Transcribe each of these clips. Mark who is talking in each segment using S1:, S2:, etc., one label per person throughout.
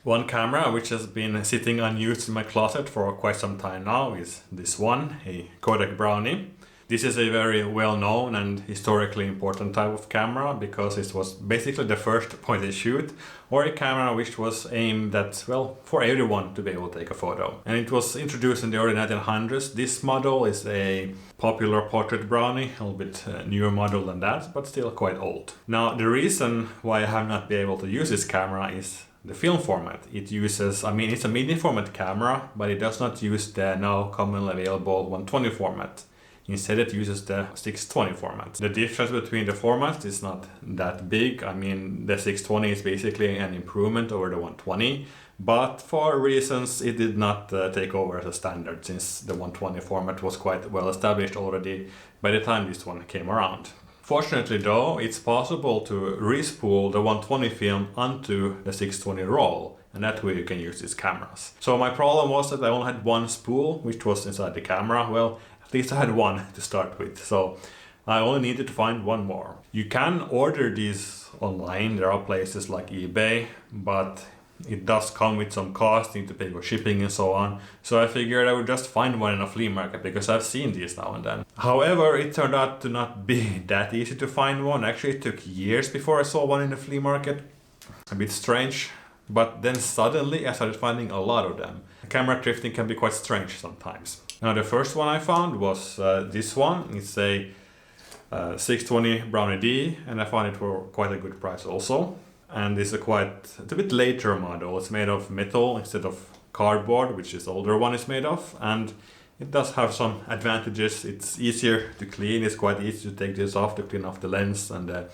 S1: One camera which has been sitting unused in my closet for quite some time now is this one, a Kodak Brownie. This is a very well-known and historically important type of camera because it was basically the first point and shoot, or a camera which was aimed at, well, for everyone to be able to take a photo. And it was introduced in the early 1900s. This model is a popular portrait brownie, a little bit newer model than that, but still quite old. Now, the reason why I have not been able to use this camera is the film format. It uses, it's a medium format camera, but it does not use the now commonly available 120 format. Instead, it uses the 620 format. The difference between the formats is not that big. The 620 is basically an improvement over the 120, but for reasons it did not take over as a standard, since the 120 format was quite well established already by the time this one came around. Fortunately though, it's possible to respool the 120 film onto the 620 roll, and that way you can use these cameras. So my problem was that I only had one spool, which was inside the camera. Well, at least I had one to start with, so I only needed to find one more. You can order these online, there are places like eBay, but it does come with some cost, you need to pay for shipping and so on. So I figured I would just find one in a flea market because I've seen these now and then. However, it turned out to not be that easy to find one. Actually, it took years before I saw one in the flea market. A bit strange, but then suddenly I started finding a lot of them. Camera thrifting can be quite strange sometimes. Now the first one I found was this one. It's a 620 Brownie D, and I found it for quite a good price also. And it's a bit later model. It's made of metal instead of cardboard, which this older one is made of, and it does have some advantages. It's easier to clean. It's quite easy to take this off to clean off the lens and the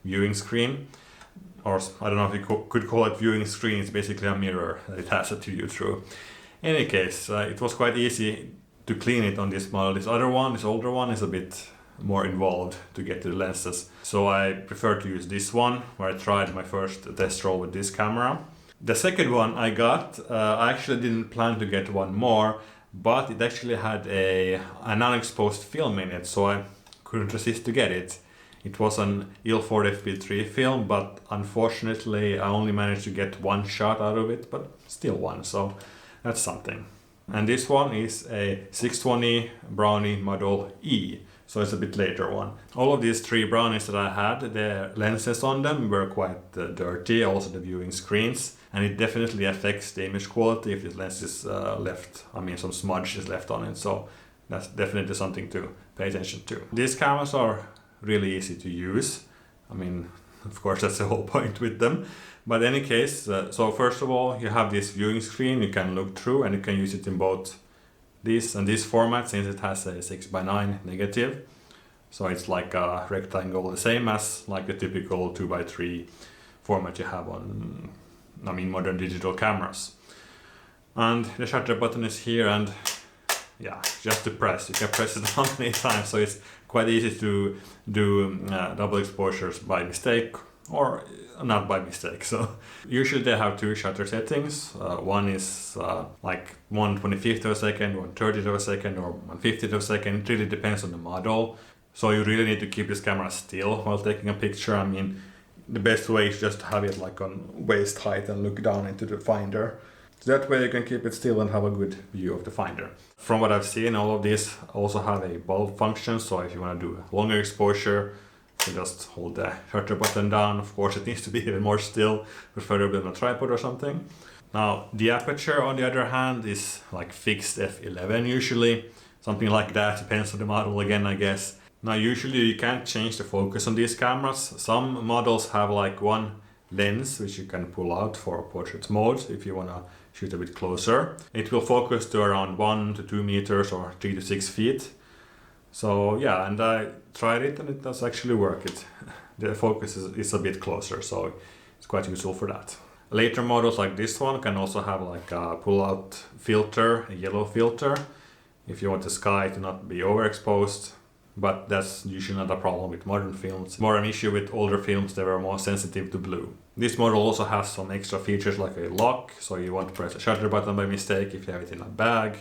S1: viewing screen. Or I don't know if you could call it viewing screen. It's basically a mirror that it has to view through. In any case, it was quite easy to clean it on this model. This older one is a bit more involved to get to the lenses. So I prefer to use this one, where I tried my first test roll with this camera. The second one I got, I actually didn't plan to get one more, but it actually had an unexposed film in it, so I couldn't resist to get it. It was an Il-40 FP3 film, but unfortunately I only managed to get one shot out of it, but still one, so that's something. And this one is a 620 Brownie Model E, so it's a bit later one. All of these three brownies that I had, the lenses on them were quite dirty, also the viewing screens, and it definitely affects the image quality if the lens is some smudge is left on it, so that's definitely something to pay attention to. These cameras are really easy to use. Of course that's the whole point with them. But in any case, so first of all, you have this viewing screen you can look through, and you can use it in both this and this format, since it has a 6:9 negative. So it's like a rectangle, the same as like the typical 2:3 format you have on modern digital cameras. And the shutter button is here, and just to press. You can press it how many times, so it's quite easy to do double exposures by mistake, or not by mistake. So usually they have two shutter settings. One is like 1/25 of a second, 1/30 of a second, or 1/50 of a second. It really depends on the model. So you really need to keep this camera still while taking a picture. The best way is just to have it like on waist height and look down into the finder. So that way you can keep it still and have a good view of the finder. From what I've seen, all of these also have a bulb function, so if you want to do a longer exposure, you just hold the shutter button down. Of course it needs to be even more still, preferably on a tripod or something. Now the aperture on the other hand is like fixed f11 usually, something like that, depends on the model again I guess. Now usually you can't change the focus on these cameras. Some models have like one lens which you can pull out for portrait mode if you want to shoot a bit closer. It will focus to around 1 to 2 meters or 3 to 6 feet. So yeah, and I tried it and it does actually work. The focus is a bit closer, so it's quite useful for that. Later models like this one can also have like a pull-out filter, a yellow filter, if you want the sky to not be overexposed. But that's usually not a problem with modern films. More an issue with older films that were more sensitive to blue. This model also has some extra features like a lock, so you won't press a shutter button by mistake if you have it in a bag.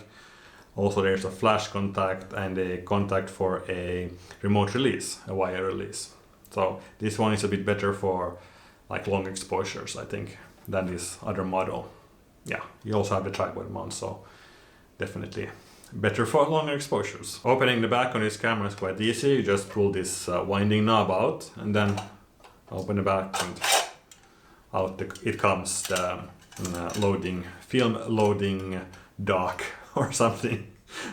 S1: Also there's a flash contact and a contact for a remote release, a wire release. So this one is a bit better for like long exposures, I think. than this other model. Yeah, you also have the tripod mount, so definitely better for longer exposures. Opening the back on this camera is quite easy. You just pull this winding knob out and then open the back, and out it comes, the film loading dock or something,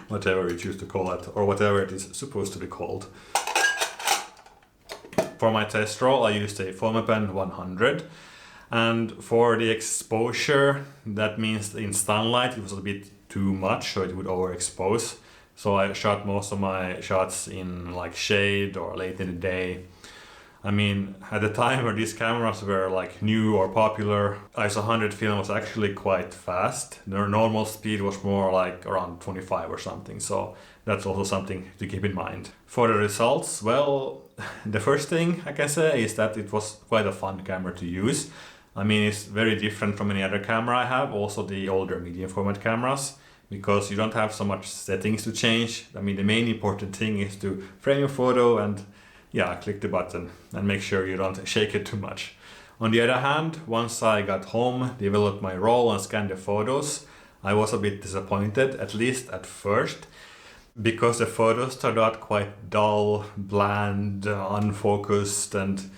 S1: whatever you choose to call it, or whatever it is supposed to be called. For my test roll, I used a Fomapen 100, and for the exposure, that means in sunlight it was a bit too much, so it would overexpose. So I shot most of my shots in like shade or late in the day. I mean, at the time where these cameras were like new or popular, ISO 100 film was actually quite fast. Their normal speed was more like around 25 or something, so that's also something to keep in mind. For the results, well, the first thing I can say is that it was quite a fun camera to use. I mean, it's very different from any other camera I have, also the older medium format cameras, because you don't have so much settings to change. I mean, the main important thing is to frame your photo and click the button and make sure you don't shake it too much. On the other hand, once I got home, developed my roll and scanned the photos, I was a bit disappointed, at least at first, because the photos turned out quite dull, bland, unfocused, and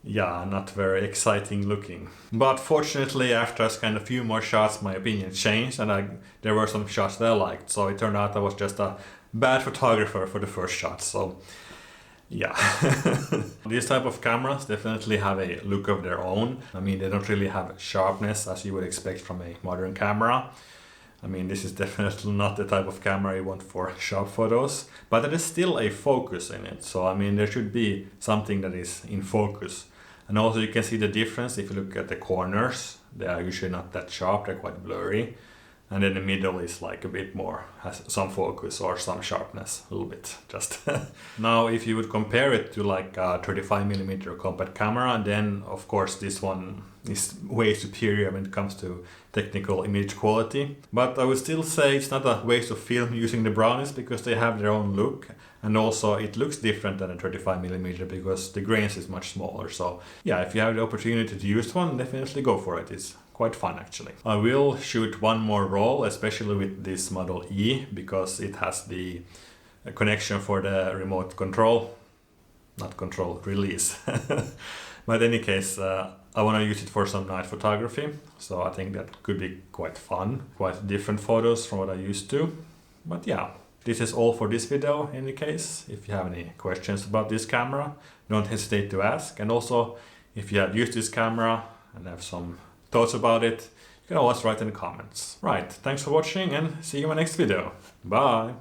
S1: not very exciting looking. But fortunately, after I scanned a few more shots, my opinion changed, and there were some shots that I liked. So it turned out I was just a bad photographer for the first shot. So yeah. These type of cameras definitely have a look of their own. I mean, they don't really have sharpness as you would expect from a modern camera. I mean, this is definitely not the type of camera you want for sharp photos, but there is still a focus in it. So, I mean, there should be something that is in focus. And also you can see the difference if you look at the corners. They are usually not that sharp, they're quite blurry. And then the middle is like a bit more, has some focus or some sharpness, a little bit just. Now, if you would compare it to like a 35mm compact camera, then of course this one is way superior when it comes to technical image quality. But I would still say it's not a waste of film using the brownies, because they have their own look. And also it looks different than a 35mm because the grains is much smaller. So yeah, if you have the opportunity to use one, definitely go for it. It's quite fun actually. I will shoot one more roll, especially with this Model E, because it has the connection for the remote control, not control, release. But in any case, I want to use it for some night photography, so I think that could be quite fun, quite different photos from what I used to. But yeah, this is all for this video in any case. If you have any questions about this camera, don't hesitate to ask. And also, if you have used this camera and have some thoughts about it, you can always write in the comments. Right, thanks for watching and see you in my next video. Bye!